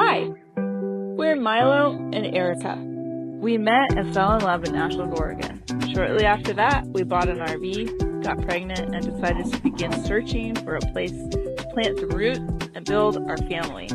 Hi, we're Milo and Erica. We met and fell in love in Ashland, Oregon. Shortly after that, we bought an RV, got pregnant, and decided to begin searching for a place to plant some roots and build our family.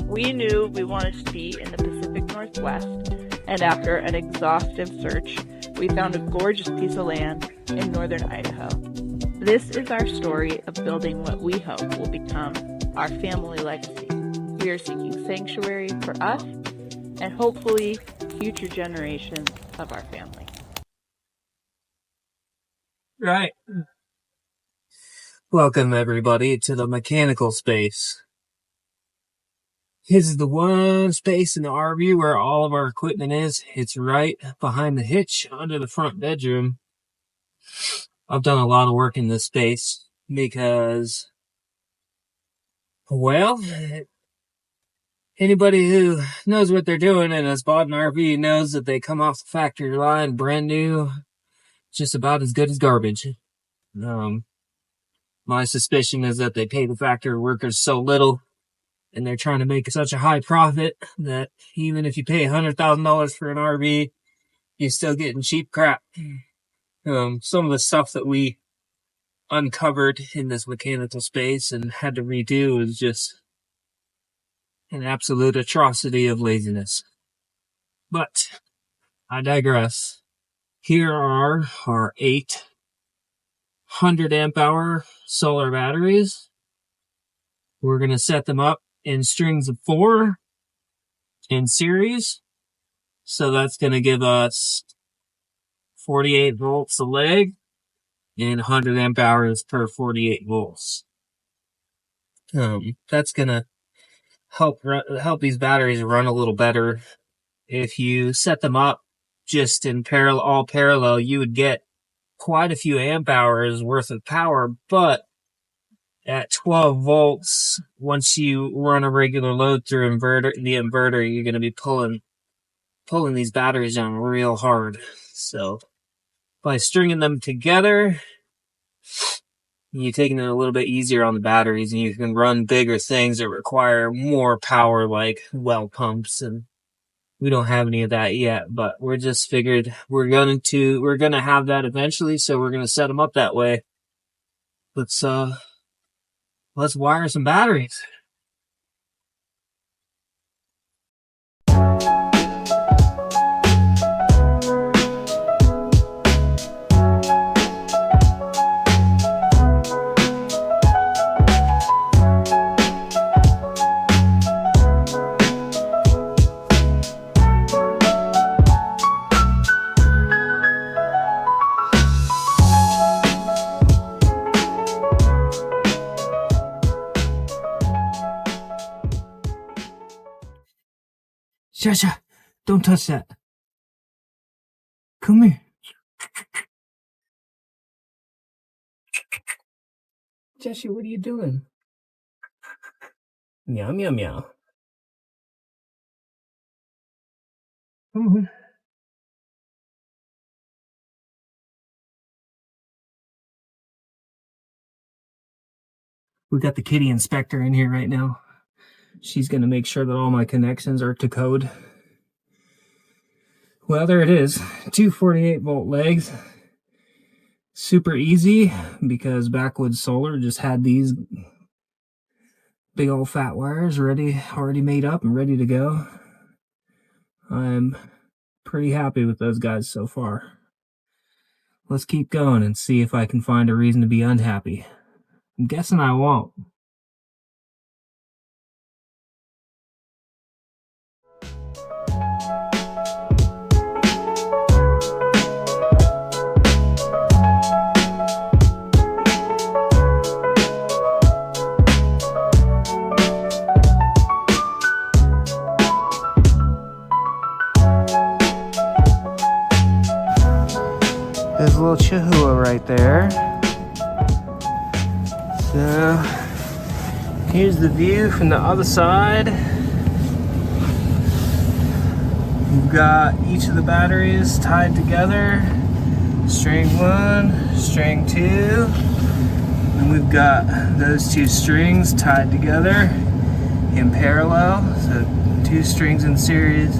We knew we wanted to be in the Pacific Northwest, and after an exhaustive search, we found a gorgeous piece of land in northern Idaho. This is our story of building what we hope will become our family legacy. We are seeking sanctuary for us and hopefully future generations of our family. Right. Welcome, everybody, to the mechanical space. This is the one space in the RV where all of our equipment is. It's right behind the hitch under the front bedroom. I've done a lot of work in this space because, well, anybody who knows what they're doing and has bought an RV knows that they come off the factory line brand new, just about as good as garbage. My suspicion is that they pay the factory workers so little and they're trying to make such a high profit that even if you pay $100,000 for an RV, you're still getting cheap crap. Some of the stuff that we uncovered in this mechanical space and had to redo is just an absolute atrocity of laziness. But I digress. Here are our 800 amp hour solar batteries. We're going to set them up in strings of 4 in series. So that's going to give us 48 volts a leg and 100 amp hours per 48 volts. That's going to help these batteries run a little better. If you set them up just in all parallel, you would get quite a few amp hours worth of power, but at 12 volts, once you run a regular load through the inverter, you're going to be pulling these batteries down real hard. So by stringing them together, you're taking it a little bit easier on the batteries, and you can run bigger things that require more power, like well pumps, and we don't have any of that yet, but we're just figured we're going to have that eventually, so we're going to set them up that way. Let's wire some batteries. Shasha, don't touch that. Come here. Jesse, what are you doing? Meow, meow, meow. Come on. We got the kitty inspector in here right now. She's going to make sure that all my connections are to code. Well, there it is. 2 48-volt legs. Super easy because Backwoods Solar just had these big old fat wires already made up and ready to go. I'm pretty happy with those guys so far. Let's keep going and see if I can find a reason to be unhappy. I'm guessing I won't. There's a little Chihuahua right there. So here's the view from the other side. We've got each of the batteries tied together. String 1, string 2. And we've got those 2 strings tied together in parallel. So two strings in series,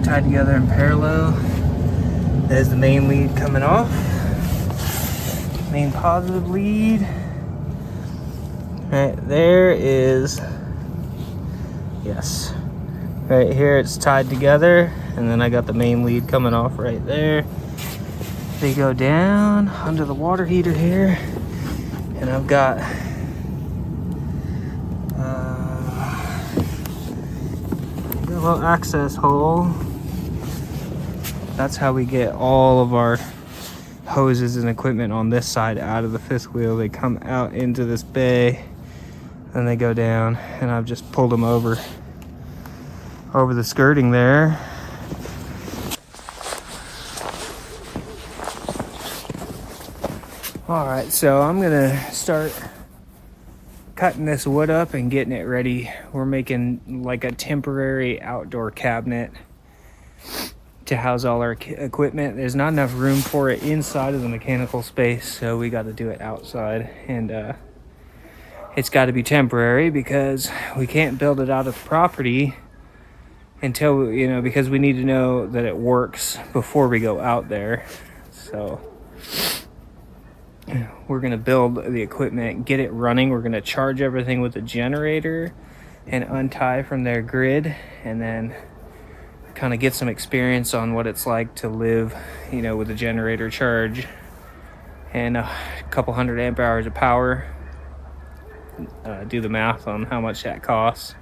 tied together in parallel. There's the main lead coming off. Main positive lead. Right there is, yes. Right here it's tied together, and then I got the main lead coming off right there. They go down under the water heater here, and I've got a little access hole. That's how we get all of our hoses and equipment on this side out of the fifth wheel. They come out into this bay, and they go down, and I've just pulled them over the skirting there. All right, so I'm gonna start cutting this wood up and getting it ready. We're making like a temporary outdoor cabinet to house all our equipment. There's not enough room for it inside of the mechanical space, so we got to do it outside, and it's got to be temporary because we can't build it out of the property until, you know, because we need to know that it works before we go out there. So we're gonna build the equipment, get it running. We're gonna charge everything with a generator and untie from their grid, and then kind of get some experience on what it's like to live, you know, with a generator charge and a couple hundred amp hours of power. Do the math on how much that costs.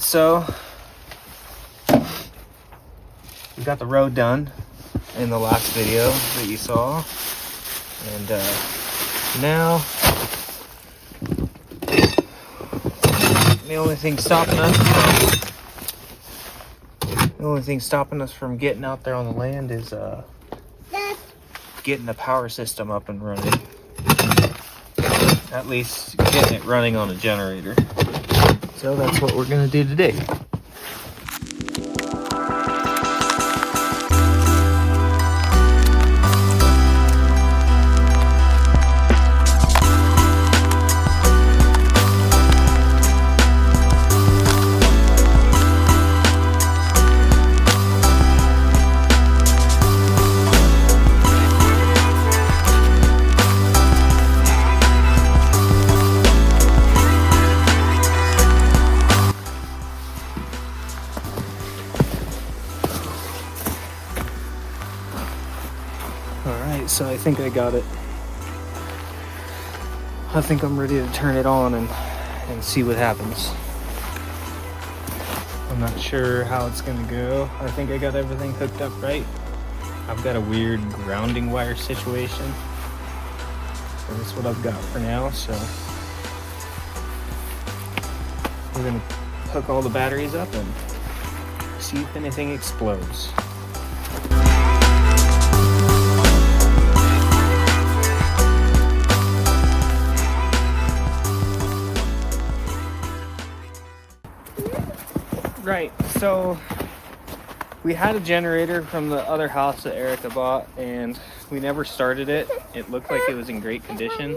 So we got the road done in the last video that you saw, and now the only thing stopping us from getting out there on the land is getting the power system up and running. At least getting it running on a generator. So that's what we're gonna do today. Alright, so I think I got it. I think I'm ready to turn it on and see what happens. I'm I'm not sure how it's gonna go. I think I got everything hooked up right. I've got a weird grounding wire situation. So that's what I've got for now, so we're gonna hook all the batteries up and see if anything explodes. Right, so we had a generator from the other house that Erica bought, and we never started it. It looked like it was in great condition,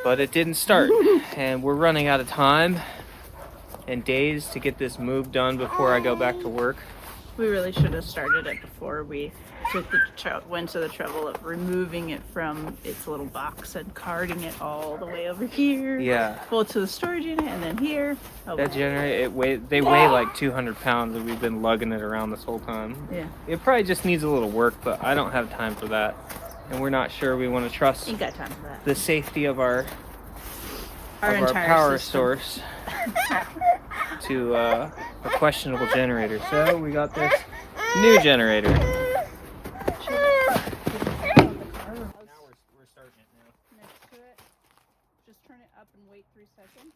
but it didn't start. And we're running out of time and days to get this move done before I go back to work. We really should have started it before we went to the trouble of removing it from its little box and carting it all the way over here. Yeah. Well, to the storage unit and then here. Oh, That generator, they weigh like 200 pounds, and we've been lugging it around this whole time. Yeah. It probably just needs a little work, but I don't have time for that. And we're not sure we want to trust Ain't got time for that. the safety of our entire power system. source to a questionable generator. So we got this new generator. Now we're starting it now. Next to it, just turn it up and wait 3 seconds.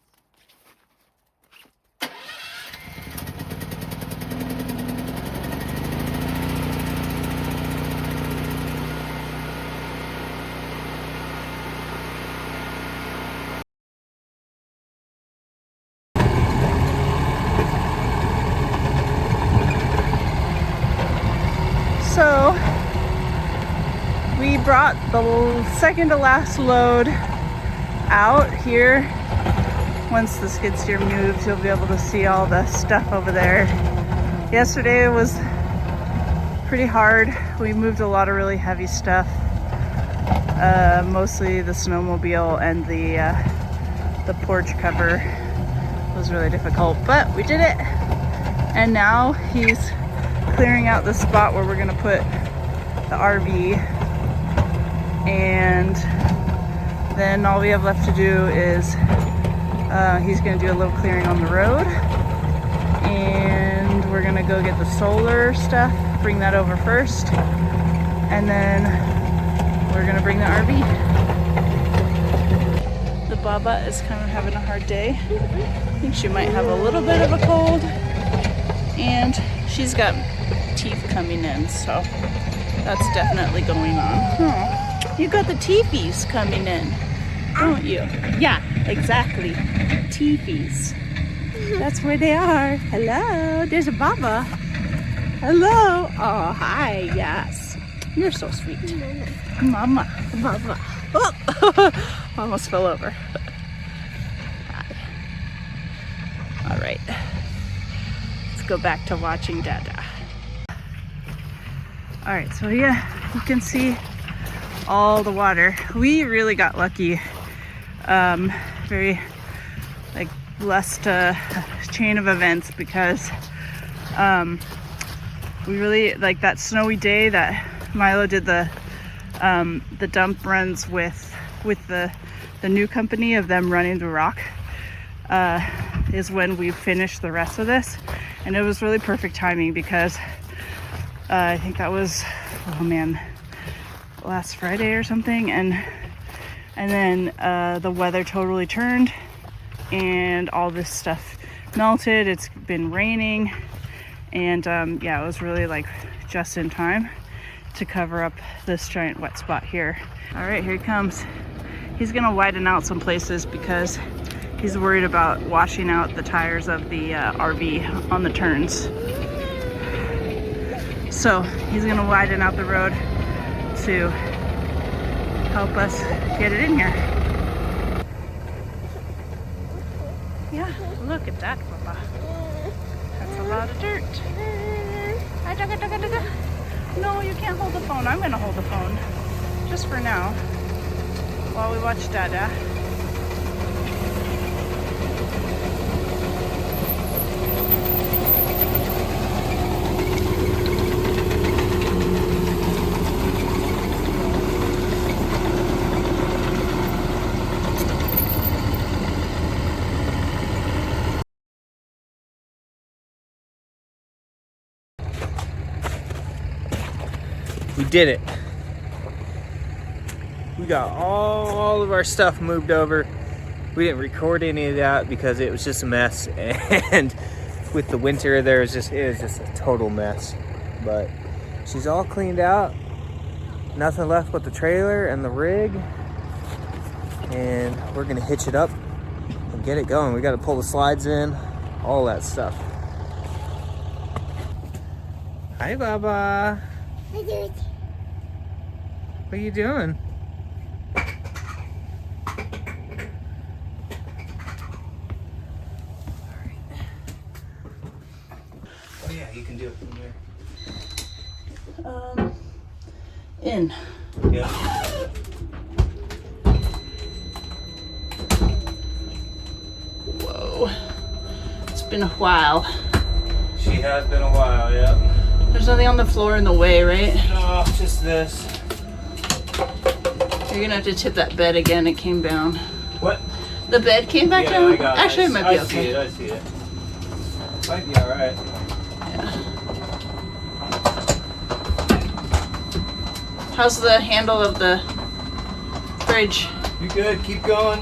So we brought the second to last load out here. Once the skid steer moves, you'll be able to see all the stuff over there. Yesterday was pretty hard. We moved a lot of really heavy stuff, mostly the snowmobile and the porch cover was really difficult, but we did it. And now he's clearing out the spot where we're gonna put the RV, and then all we have left to do is he's gonna do a little clearing on the road, and we're gonna go get the solar stuff, bring that over first, and then we're gonna bring the RV. The Baba is kind of having a hard day. I think she might have a little bit of a cold, and she's got teeth coming in, so that's definitely going on. Oh, you got the teethies coming in, don't you? Yeah, exactly. Teethies. That's where they are. Hello, there's a Baba. Hello. Oh, hi. Yes. You're so sweet. Mama. Baba. Oh, almost fell over. Hi. All right. Let's go back to watching Dada. All right, so yeah, you can see all the water. We really got lucky. Very like blessed chain of events, because we really like that snowy day that Milo did the dump runs with the new company of them running the rock, is when we finished the rest of this, and it was really perfect timing because I think that was, oh man, last Friday or something, and then the weather totally turned and all this stuff melted. It's been raining, and yeah, it was really like just in time to cover up this giant wet spot here. All right, here he comes. He's gonna widen out some places because he's worried about washing out the tires of the RV on the turns. So he's gonna widen out the road to help us get it in here. Yeah, look at that, Papa. That's a lot of dirt. Hi, Dugga, Dugga, Dugga. No, you can't hold the phone. I'm gonna hold the phone, just for now, while we watch Dada. We did it. We got all of our stuff moved over. We didn't record any of that because it was just a mess, and with the winter it was just a total mess. But she's all cleaned out. Nothing left but the trailer and the rig, and we're gonna hitch it up and get it going. We got to pull the slides in, all that stuff. Hi, Baba. Hi, George. What are you doing? Oh yeah, you can do it from there. In. Yeah. Whoa. It's been a while. She has been a while, yeah. There's nothing on the floor in the way, right? No, just this. You're gonna have to tip that bed again. It came down. What? The bed came back Yeah, down? I got it. Actually, it might be okay. I see it. Might be alright. How's the handle of the fridge? You good? Keep going.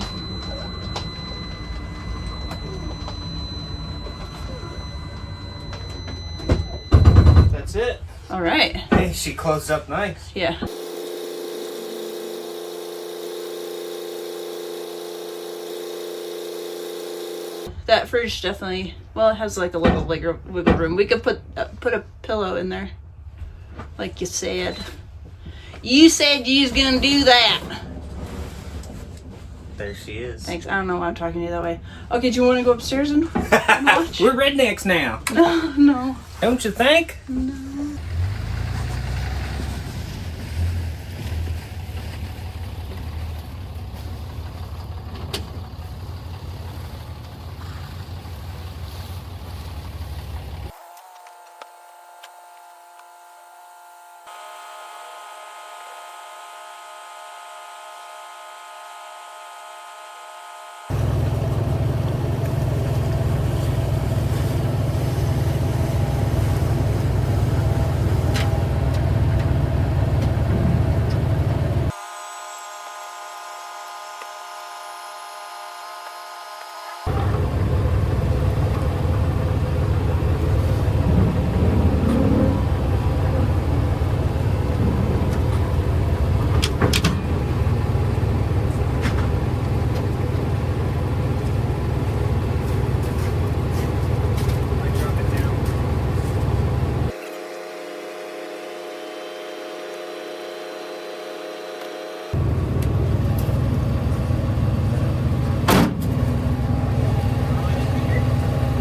That's it. All right. Hey, she closed up nice. Yeah. That fridge definitely, well, it has like a little wiggle room. We could put a pillow in there, like you said. You said you was gonna do that. There she is. Thanks. I don't know why I'm talking to you that way. Okay, do you want to go upstairs and watch? We're rednecks now. No. Don't you think?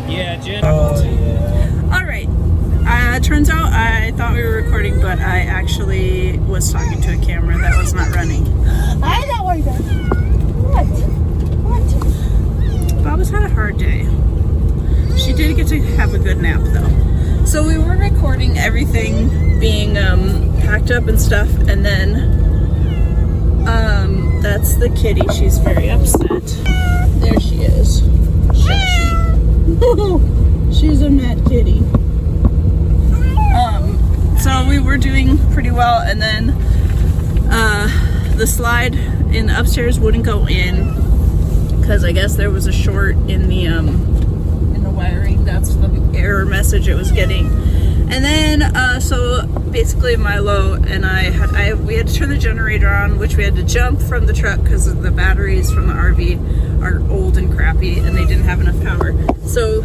Yeah, Jen. Oh, yeah. All right. Turns out I thought we were recording, but I actually was talking to a camera that was not running. I know where you're going. What? Baba's had a hard day. She did get to have a good nap, though. So we were recording everything being packed up and stuff, and then that's the kitty. She's very upset. There she is. She's a mad kitty. So we were doing pretty well, and then the slide in the upstairs wouldn't go in because I guess there was a short in the wiring. That's the error message it was getting. And then so basically Milo and we had to turn the generator on, which we had to jump from the truck because the batteries from the RV are old and crappy and they didn't have enough power. So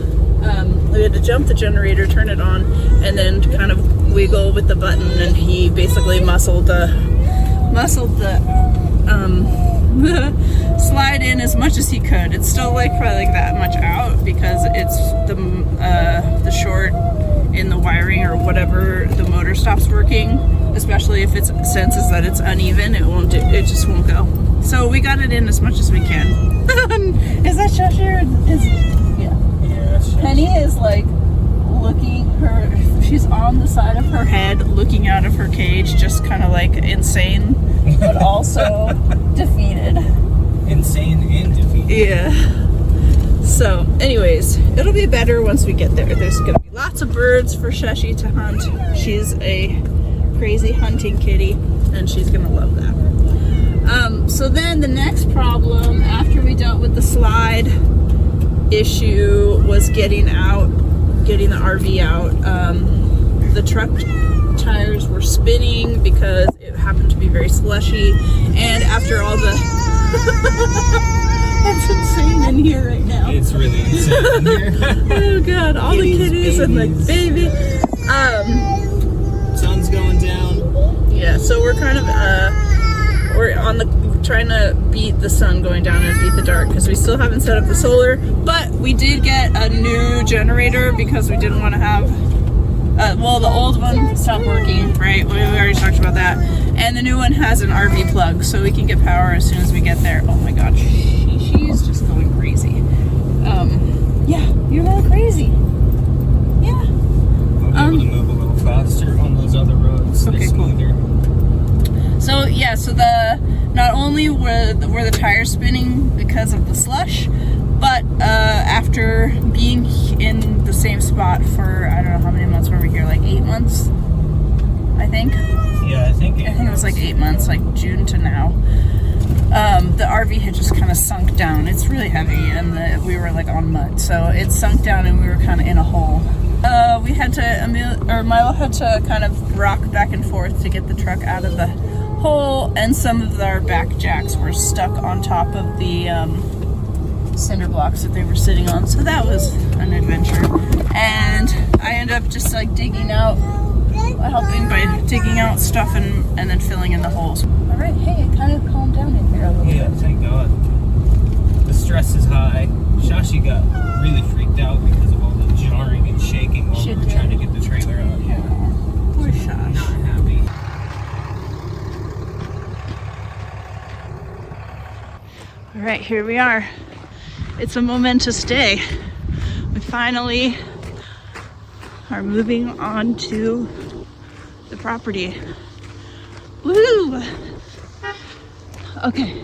we had to jump the generator, turn it on, and then kind of wiggle with the button, and he basically muscled the slide in as much as he could. It's still like probably like that much out because it's the short in the wiring or whatever. The motor stops working, especially if it senses that it's uneven. It just won't go. So we got it in as much as we can. Is that Cheshire? Yeah. Penny is like she's on the side of her head looking out of her cage, just kind of like insane, but also defeated. Insane and defeated. Yeah. So anyways, it'll be better once we get there. There's gonna be lots of birds for Sheshi to hunt. She's a crazy hunting kitty, and she's gonna love that. So then the next problem after we dealt with the slide issue was getting the RV out. The truck tires were spinning because it happened to be very slushy, and after all the it's insane in here right now. It's really insane in here. Oh god, all the kitties and the baby. Sun's going down. Yeah, so we're kind of we're on the trying to beat the sun going down and beat the dark because we still haven't set up the solar, but we did get a new generator because we didn't want to have well, the old one stopped working, right? We already talked about that. And the new one has an RV plug, so we can get power as soon as we get there. Oh my god, she's just going crazy. Yeah, you're going crazy. Yeah. I'll be able to move a little faster on those other roads. Okay, cool. So yeah, so not only were the tires spinning because of the slush, but after being in the same spot for, I don't know how many months were we here, like 8 months, I think. Yeah, I think it was like 8 months, like June to now. The RV had just kind of sunk down. It's really heavy, and we were like on mud, so it sunk down, and we were kind of in a hole. We had to, Milo had to kind of rock back and forth to get the truck out of the hole, and some of our back jacks were stuck on top of the cinder blocks that they were sitting on, so that was an adventure. And I ended up just like helping by digging out stuff and then filling in the holes. All right, hey, it kind of calmed down in here a little bit. Yeah, thank God. The stress is high. Shashi got really freaked out because of all the jarring and shaking while we were trying to get the trailer out. Yeah, poor Shash. Not happy. All right, here we are. It's a momentous day. We finally are moving on to the property. Woo! Okay.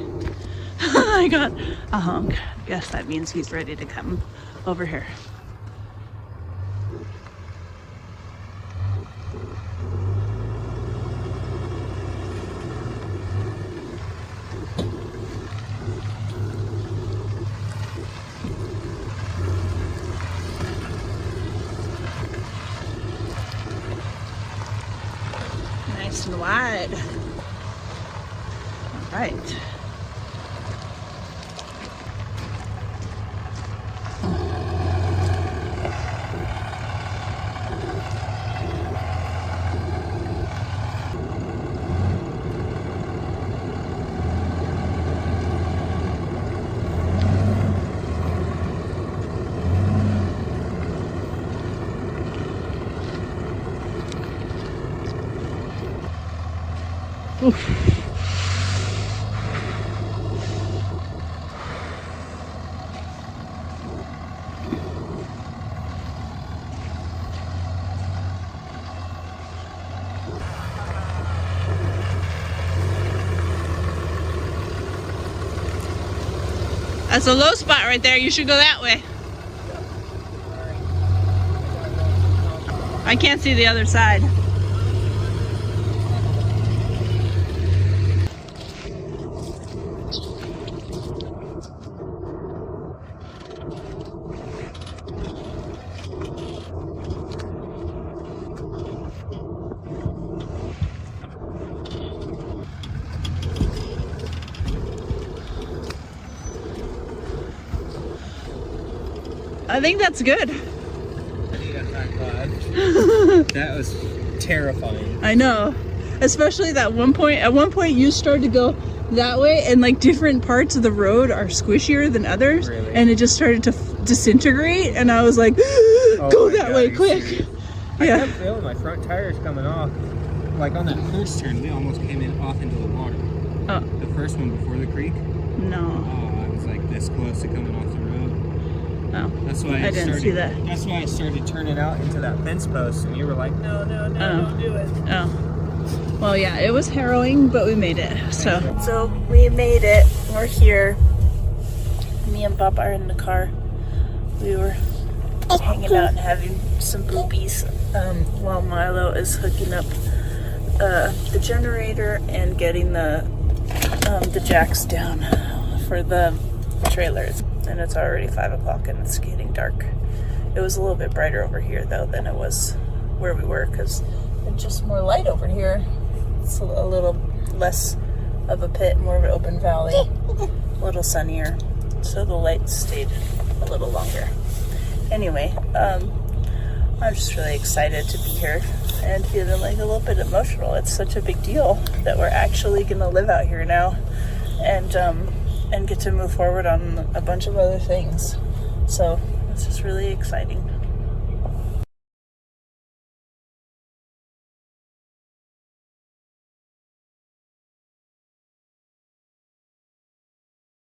I got a honk. Guess that means he's ready to come over here. Nice and wide. All right. Oof. That's a low spot right there. You should go that way. I can't see the other side. I think that's good. I need a high five. That was terrifying. I know. Especially that one point. At one point you started to go that way, and like different parts of the road are squishier than others. Really? And it just started to disintegrate, and I was like, go that way, quick. I Yeah. kept feeling my front tires coming off. Like on that first turn, we almost came off into the water. Oh, The first one before the creek. no. Oh, I was like this close to coming off the road. Oh, That's why I didn't see that. That's why I started turning out into that fence post, and you were like, no, don't do it. Oh. Well, yeah, it was harrowing, but we made it. So we made it. We're here. Me and Bob are in the car. We were hanging out and having some boobies while Milo is hooking up the generator and getting the jacks down for the trailers. And it's already 5 o'clock and it's getting dark. It was a little bit brighter over here though than it was where we were, because it's just more light over here. It's a little less of a pit, more of an open valley, a little sunnier, so the light stayed a little longer. Anyway, I'm just really excited to be here and feeling like a little bit emotional. It's such a big deal that we're actually gonna live out here now and get to move forward on a bunch of other things. So it's just really exciting.